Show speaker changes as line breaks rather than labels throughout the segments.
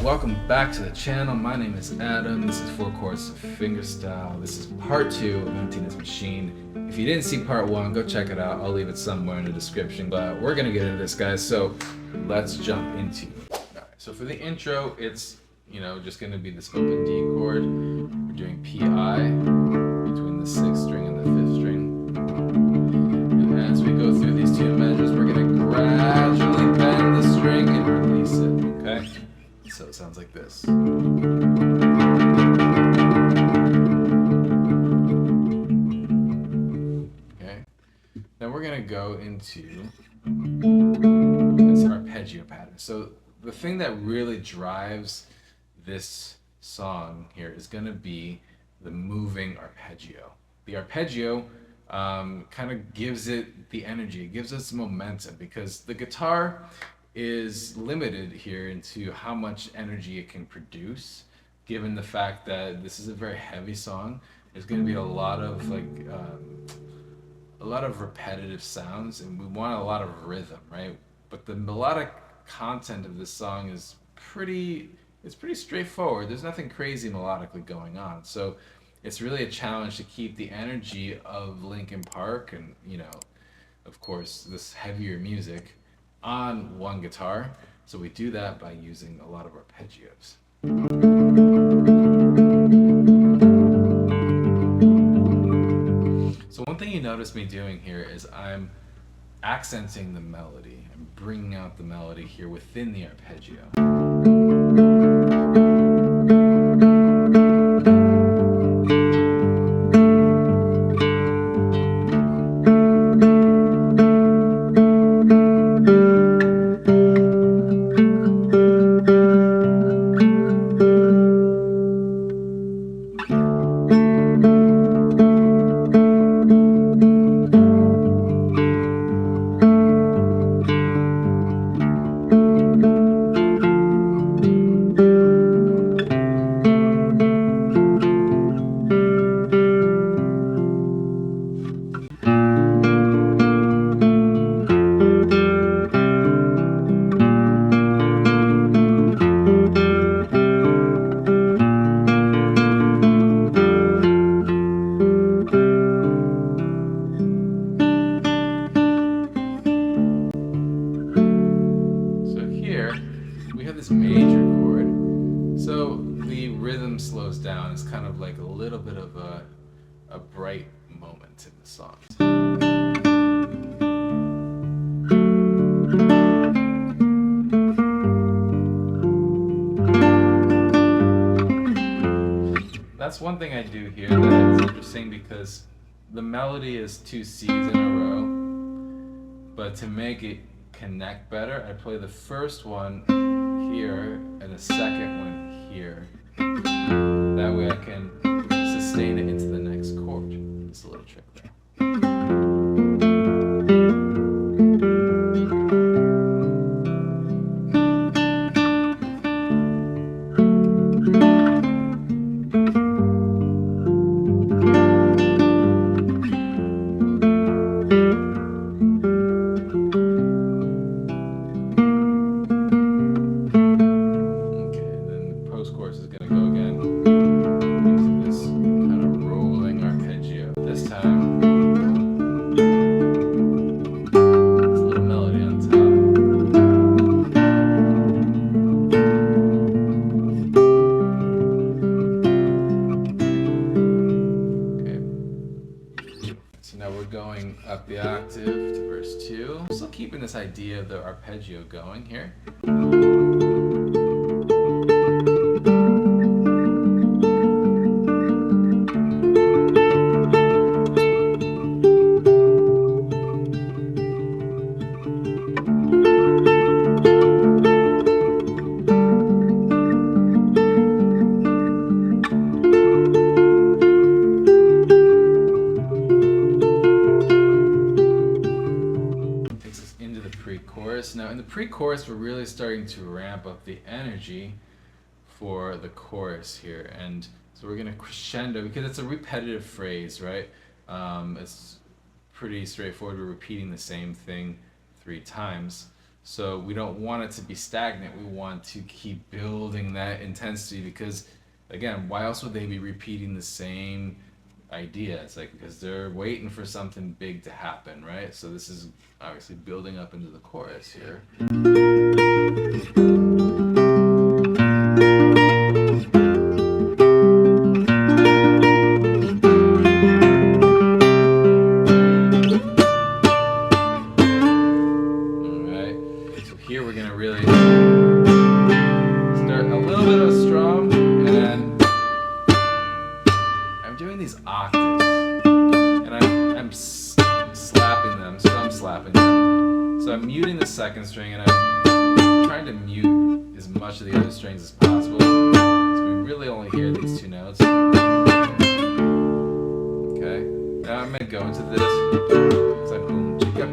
welcome back to the channel. My name is Adam. This is 4 chords of Fingerstyle. This is part 2 of Emptiness Machine. If you didn't see part 1, go check it out. I'll leave it somewhere in the description. But we're gonna get into this, guys. So let's jump into it. Alright, so for the intro, it's just gonna be this open D chord. We're doing PI between the 6th string and the 5th string. And as we go through these two measures, we're gonna gradually bend the string and release it. Okay? So it sounds like this. Okay. Now we're gonna go into this arpeggio pattern. So the thing that really drives this song here is gonna be the moving arpeggio. The arpeggio kind of gives it the energy, it gives us momentum, because the guitar is limited here into how much energy it can produce, given the fact that this is a very heavy song. There's going to be a lot of repetitive sounds, and we want a lot of rhythm, right? But the melodic content of this song is pretty straightforward. There's nothing crazy melodically going on, so it's really a challenge to keep the energy of Linkin Park and of course this heavier music on one guitar. So we do that by using a lot of arpeggios. So one thing you notice me doing here is I'm accenting the melody. I'm bringing out the melody here within the arpeggio. This major chord, so the rhythm slows down. It's kind of like a little bit of a bright moment in the song. That's one thing I do here that's interesting, because the melody is 2 C's in a row, but to make it connect better, I play the first one here and the second one here. That way I can sustain it into the next chord. It's a little trick there. Going up the octave to verse 2. Still keeping this idea of the arpeggio going here. Now in the pre-chorus, we're really starting to ramp up the energy for the chorus here, and so we're going to crescendo, because it's a repetitive phrase, right? It's pretty straightforward. We're repeating the same thing 3 times. So we don't want it to be stagnant. We want to keep building that intensity because, again, why else would they be repeating the same idea? It's like because they're waiting for something big to happen, right? So this is obviously building up into the chorus here. Here we're gonna really start a little bit of a strum, and then I'm doing these octaves, and I'm slapping them, strum slapping them. So I'm muting the second string, and I'm trying to mute as much of the other strings as possible. So we really only hear these two notes. Okay, now I'm gonna go into this. It's like boom, chicka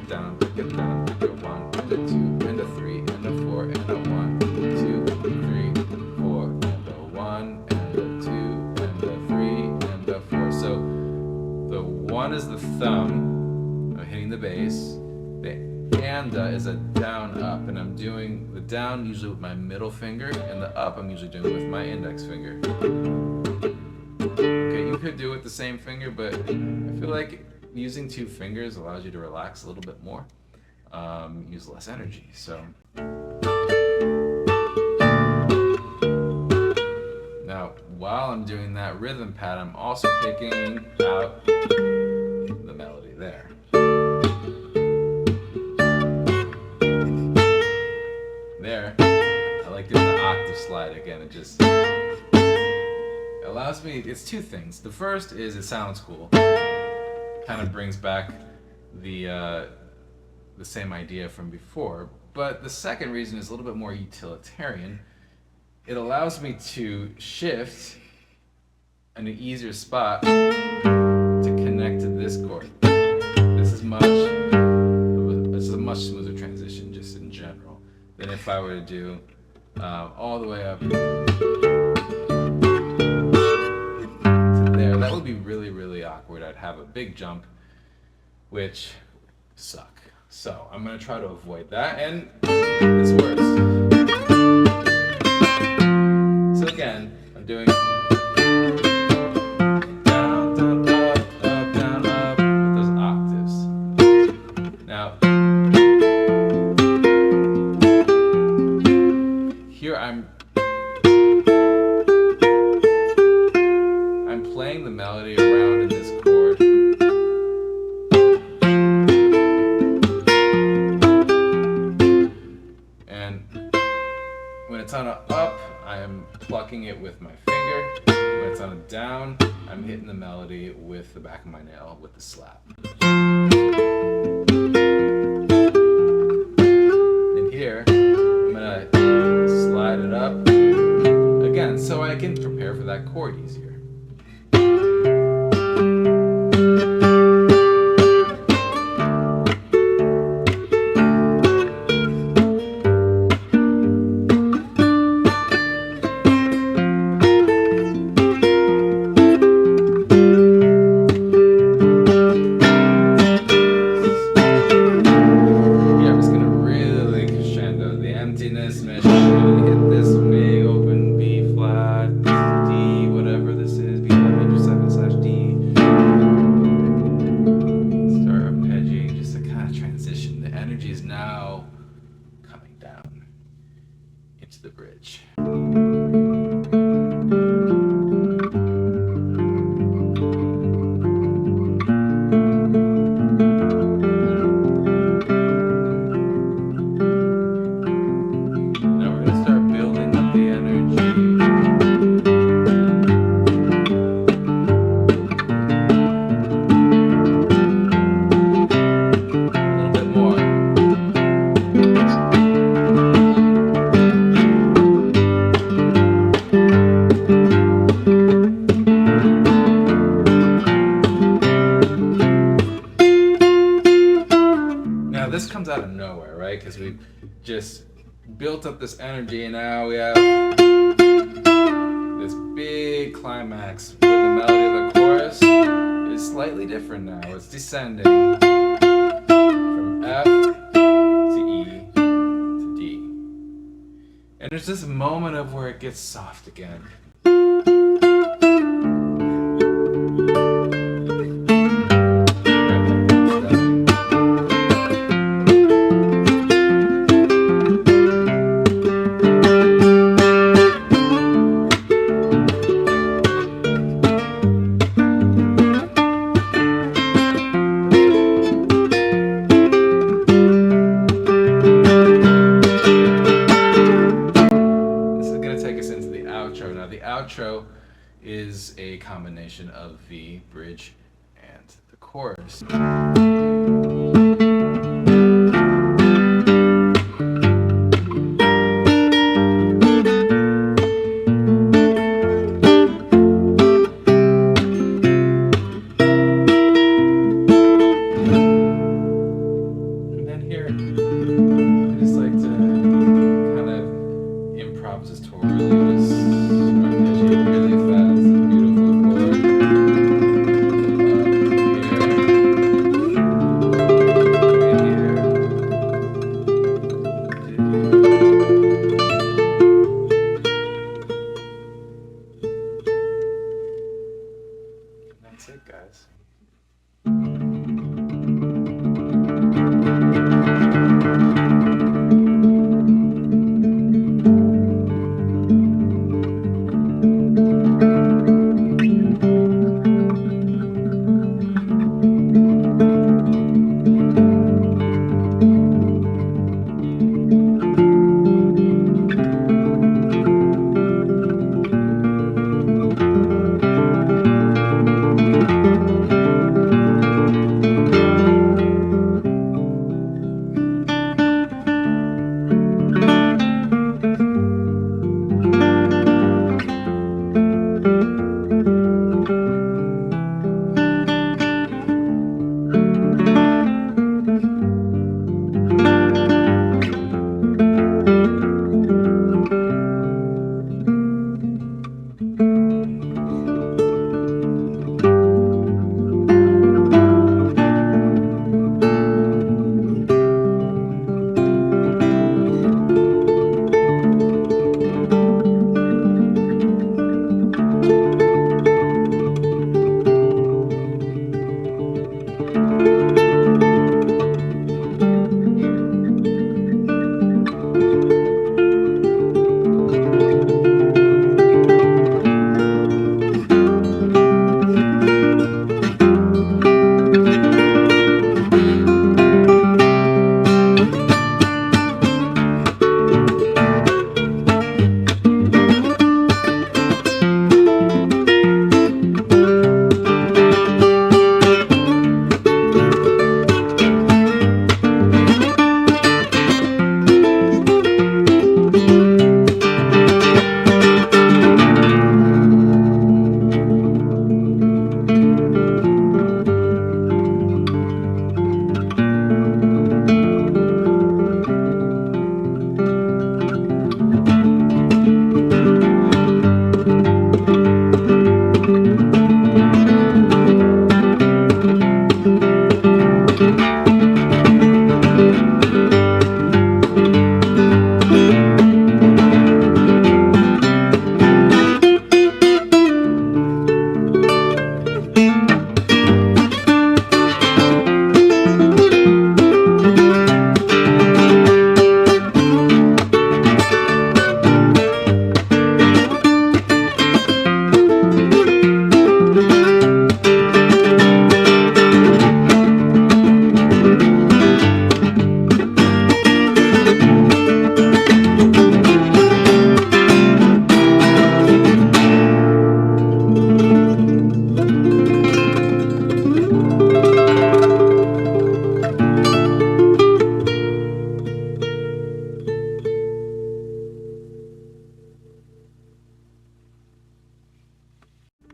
down, chicka down, chicka one. And a 2, and a 3, and a 4, and a 1, 2, 3, 4, and a 1, and a 2, and a 3, and a 4. So the 1 is the thumb, I'm hitting the bass. The and is a down up, and I'm doing the down usually with my middle finger, and the up I'm usually doing with my index finger. Okay, you could do it with the same finger, but I feel like using 2 fingers allows you to relax a little bit more. Use less energy. So now while I'm doing that rhythm pad, I'm also picking out the melody there. There, I like doing the octave slide again. It just allows me, it's 2 things. The first is it sounds cool. Kind of brings back the same idea from before, but the second reason is a little bit more utilitarian. It allows me to shift in an easier spot to connect to this chord. This is a much smoother transition just in general than if I were to do all the way up to there. That would be really, really awkward. I'd have a big jump, which suck. So I'm going to try to avoid that, and this works. So again, I'm doing down, down, up, down, up with those octaves. Now, here I'm playing the melody around in this chord. When it's on a up, I am plucking it with my finger. When it's on a down, I'm hitting the melody with the back of my nail with the slap. And here, I'm gonna slide it up again so I can prepare for that chord easier. Emptiness Machine, hit this big open B flat, D, whatever this is, B flat major 7/D. Start arpeggiating, just a kind of transition. The energy is now coming down into the bridge. This comes out of nowhere, right? Because we've just built up this energy, and now we have this big climax with the melody of the chorus is slightly different now. It's descending from F to E And there's this moment of where it gets soft again. Now the outro is a combination of the bridge and the chorus. And then here, I just like to kind of improvisatorily just arpeggiate really fast, beautiful chord. That's it, guys.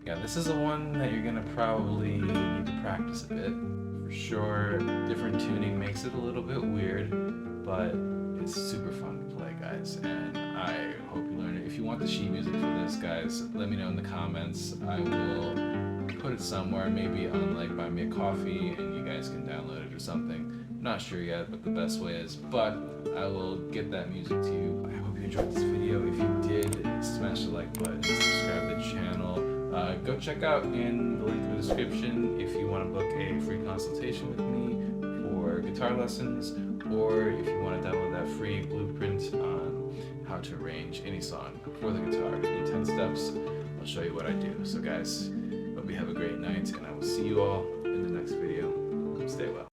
Yeah, this is the one that you're gonna probably need to practice a bit. For sure, different tuning makes it a little bit weird, but it's super fun to play, guys, and I hope you learn it. If you want the sheet music for this, guys, let me know in the comments. I will put it somewhere, maybe on like Buy Me a Coffee, and you guys can download it or something. I'm not sure yet, but the best way is. But I will get that music to you. I hope you enjoyed this video. If you did, smash the like button, subscribe to the channel. Go check out in the link in the description if you want to book a free consultation with me for guitar lessons, or if you want to download that free blueprint on how to arrange any song for the guitar in 10 steps. I'll show you what I do. So guys, hope you have a great night, and I will see you all in the next video. Stay well.